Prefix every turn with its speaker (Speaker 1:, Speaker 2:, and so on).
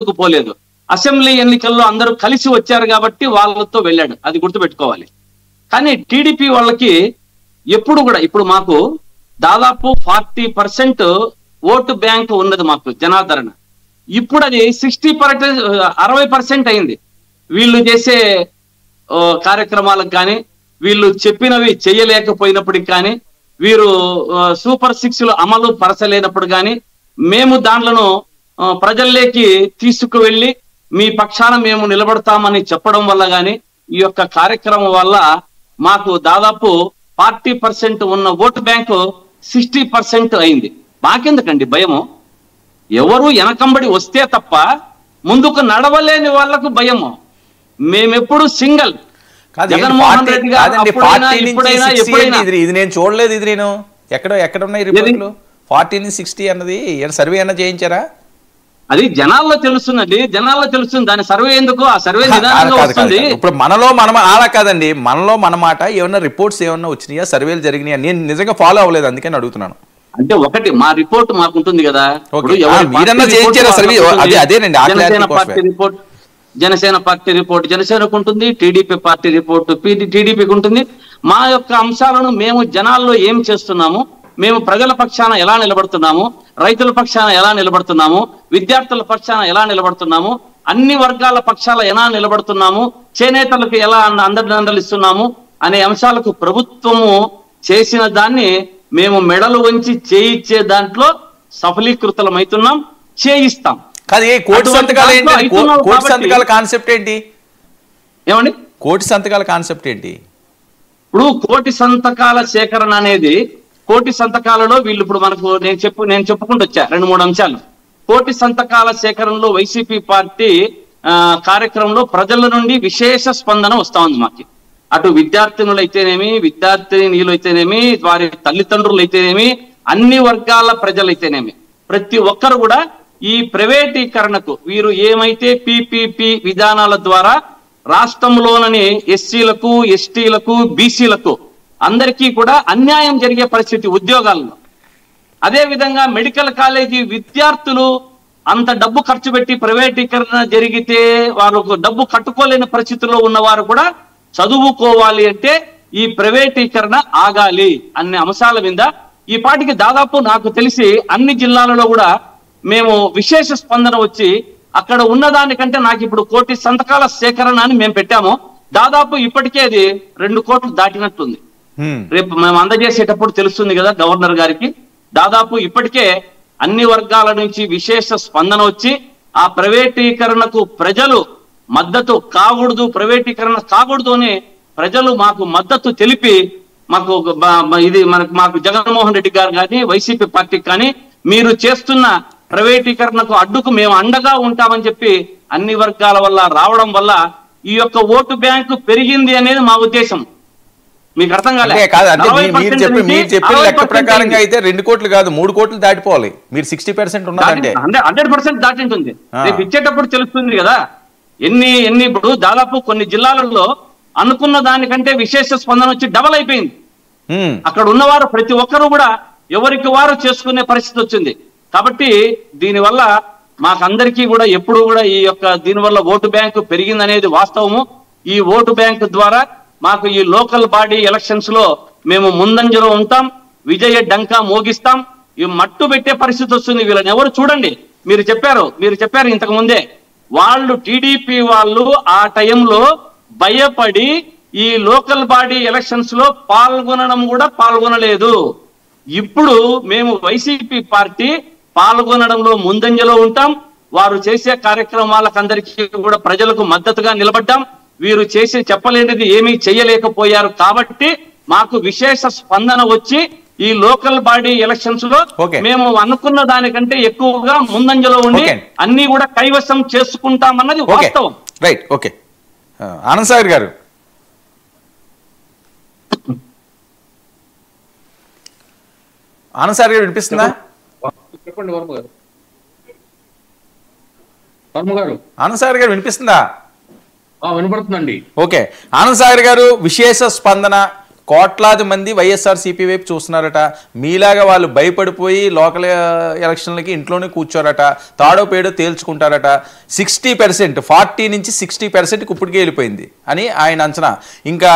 Speaker 1: పోలేదు. అసెంబ్లీ ఎన్నికల్లో అందరూ కలిసి వచ్చారు కాబట్టి వాళ్ళతో వెళ్ళాడు, అది గుర్తుపెట్టుకోవాలి. కానీ టీడీపీ వాళ్ళకి ఎప్పుడు కూడా ఇప్పుడు మాకు దాదాపు 40% ఓటు బ్యాంక్ ఉన్నది మాకు జనాదరణ. ఇప్పుడు అది 60% అయింది. వీళ్ళు చేసే కార్యక్రమాలకు కానీ, వీళ్ళు చెప్పినవి చేయలేకపోయినప్పటికి కానీ, వీరు సూపర్ 6 అమలు పరచలేనప్పుడు కానీ, మేము దాంట్లో ప్రజల్లోకి తీసుకువెళ్ళి మీ పక్షాన మేము నిలబడతామని చెప్పడం వల్ల కానీ, ఈ యొక్క కార్యక్రమం వల్ల మాకు దాదాపు 40% ఉన్న ఓటు బ్యాంకు 60% అయింది. మాకెందుకండి భయము? ఎవరు వెనకంబడి వస్తే తప్ప ముందుకు నడవలేని వాళ్లకు భయము. మేమెప్పుడు సింగల్. జగన్మోహన్ రెడ్డి గారు
Speaker 2: ఇది నేను చూడలేదు. ఇది నేను ఎక్కడ ఉన్నాయి రిపోర్ట్లు? 40-60 అన్నది సర్వే అన్న చేయించారా?
Speaker 1: అది జనాల్లో తెలుస్తుందండి, జనాల్లో తెలుస్తుంది. దాని సర్వే ఎందుకు? ఆ సర్వే
Speaker 2: ఇప్పుడు మనలో అలా కాదండి, మనలో మన మాట ఏమన్నా రిపోర్ట్స్ ఏమన్నా వచ్చినాయా, సర్వేలు జరిగినాయా? నేను నిజంగా ఫాలో అవ్వలేదు, అందుకని అడుగుతున్నాను.
Speaker 1: అంటే ఒకటి మా రిపోర్ట్ మాకు ఉంటుంది కదా, జనసేన పార్టీ రిపోర్ట్ జనసేనకు ఉంటుంది, టీడీపీ పార్టీ రిపోర్ట్ టీడీపీకి ఉంటుంది. మా యొక్క అంశాలను మేము జనాల్లో ఏం చేస్తున్నాము, మేము ప్రజల పక్షాన ఎలా నిలబడుతున్నాము, రైతుల పక్షాన ఎలా నిలబడుతున్నాము, విద్యార్థుల పక్షాన ఎలా నిలబడుతున్నాము, అన్ని వర్గాల పక్షాల ఎలా నిలబడుతున్నాము, చేనేతలకు ఎలా అండలు ఇస్తున్నాము అనే అంశాలకు ప్రభుత్వము చేసిన దాన్ని మేము మెడలు వంచి చేయించే దాంట్లో సఫలీకృతమవుతున్నాం, చేయిస్తాం.
Speaker 2: కోటి సంతకాల కాన్సెప్ట్ ఏంటి?
Speaker 1: ఏమండి
Speaker 2: కోటి సంతకాల కాన్సెప్ట్ ఏంటి?
Speaker 1: ఇప్పుడు కోటి సంతకాల సేకరణ అనేది, కోటి సంతకాలలో వీళ్ళు ఇప్పుడు మనకు నేను చెప్పుకుంటూ వచ్చా 2-3 అంశాలు. కోటి సంతకాల సేకరణలో వైసీపీ పార్టీ కార్యక్రమంలో ప్రజల నుండి విశేష స్పందన వస్తా ఉంది మాకు. అటు విద్యార్థినులైతేనేమి, విద్యార్థినీయులైతేనేమి, వారి తల్లిదండ్రులు అయితేనేమి, అన్ని వర్గాల ప్రజలైతేనేమి, ప్రతి ఒక్కరు కూడా ఈ ప్రైవేటీకరణకు వీరు ఏమైతే పీపీపీ విధానాల ద్వారా రాష్ట్రంలోని ఎస్సీలకు, ఎస్టీలకు, బీసీలకు అందరికీ కూడా అన్యాయం జరిగే పరిస్థితి ఉద్యోగాల్లో. అదే విధంగా మెడికల్ కాలేజీ విద్యార్థులు అంత డబ్బు ఖర్చు పెట్టి ప్రైవేటీకరణ జరిగితే వారు డబ్బు కట్టుకోలేని పరిస్థితుల్లో ఉన్నవారు కూడా చదువుకోవాలి అంటే ఈ ప్రైవేటీకరణ ఆగాలి అనే అంశాల మీద ఈ పాటికి దాదాపు నాకు తెలిసి అన్ని జిల్లాలలో కూడా మేము విశేష స్పందన వచ్చి అక్కడ ఉన్నదానికంటే నాకు ఇప్పుడు కోటి సంతకాల సేకరణ అని మేము పెట్టాము. దాదాపు ఇప్పటికే అది 2 కోట్లు దాటినట్టుంది. రేపు మేము అందజేసేటప్పుడు తెలుస్తుంది కదా గవర్నర్ గారికి. దాదాపు ఇప్పటికే అన్ని వర్గాల నుంచి విశేష స్పందన వచ్చి ఆ ప్రైవేటీకరణకు ప్రజలు మద్దతు కాకూడదు, ప్రైవేటీకరణ కాకూడదు అని ప్రజలు మాకు మద్దతు తెలిపి మాకు జగన్మోహన్ రెడ్డి గారు కానీ, వైసీపీ పార్టీకి కానీ మీరు చేస్తున్న ప్రైవేటీకరణకు అడ్డుకు మేము అండగా ఉంటామని చెప్పి అన్ని వర్గాల వల్ల రావడం వల్ల ఈ యొక్క ఓటు బ్యాంకు పెరిగింది అనేది మా ఉద్దేశం. మీకు అర్థం కాలేదు?
Speaker 2: మీరు చెప్పిన లెక్క ప్రకారంగా అయితే 2 కోట్లు కాదు 3 కోట్లు దాటిపోవాలి. మీరు 60% ఉన్నారంటే
Speaker 1: 100% దాటి ఉంటుంది. రేపు ఇచ్చేటప్పుడు తెలుస్తుంది కదా ఎన్ని ఇప్పుడు దాదాపు కొన్ని జిల్లాలలో అనుకున్న దానికంటే విశేష స్పందన వచ్చి డబల్ అయిపోయింది. అక్కడ ఉన్నవారు ప్రతి ఒక్కరు కూడా ఎవరికి వారు చేసుకునే పరిస్థితి వచ్చింది. కాబట్టి దీనివల్ల మాకందరికీ కూడా ఎప్పుడు కూడా ఈ యొక్క దీనివల్ల ఓటు బ్యాంకు పెరిగిందనేది వాస్తవము. ఈ ఓటు బ్యాంకు ద్వారా మాకు ఈ లోకల్ బాడీ ఎలక్షన్స్ లో మేము ముందంజలో ఉంటాం, విజయ డంకా మోగిస్తాం. ఈ మట్టు పెట్టే పరిస్థితి వస్తుంది. వీళ్ళని ఎవరు చూడండి, మీరు చెప్పారు ఇంతకు ముందే, వాళ్ళు టీడీపీ వాళ్ళు ఆ టైంలో భయపడి ఈ లోకల్ బాడీ ఎలక్షన్స్ లో పాల్గొనలేదు. ఇప్పుడు మేము వైసీపీ పార్టీ పాల్గొనడంలో ముందంజలో ఉంటాం. వారు చేసే కార్యక్రమాలకు అందరికీ కూడా ప్రజలకు మద్దతుగా నిలబడ్డాం. వీరు చెప్పలేనిది ఏమీ చేయలేకపోయారు కాబట్టి మాకు విశేష స్పందన వచ్చి ఈ లోకల్ బాడీ ఎలక్షన్స్ లో మేము అనుకున్న దానికంటే ఎక్కువగా ముందంజలో ఉండి అన్ని కూడా కైవసం చేసుకుంటామన్నది వాస్తవం.
Speaker 2: Right, okay. ఆనంద్ సాగర్ గారు, వినిపిస్తుందా?
Speaker 3: చెప్పండి వర్మ గారు.
Speaker 2: ఆనంద్ సాగర్ గారు వినిపిస్తుందా?
Speaker 3: వినపడుతుందండి.
Speaker 2: ఓకే, ఆనంద్ సాగర్ గారు, విశేష స్పందన కోట్లాది మంది వైఎస్ఆర్సీపీ వైపు చూస్తున్నారట. మీలాగా వాళ్ళు భయపడిపోయి లోకల్ ఎలక్షన్లకి ఇంట్లోనే కూర్చోరట, తాడో పేడో తేల్చుకుంటారట. 60% 40 నుంచి 60% ఇప్పటికే వెళ్ళిపోయింది అని ఆయన అంచనా. ఇంకా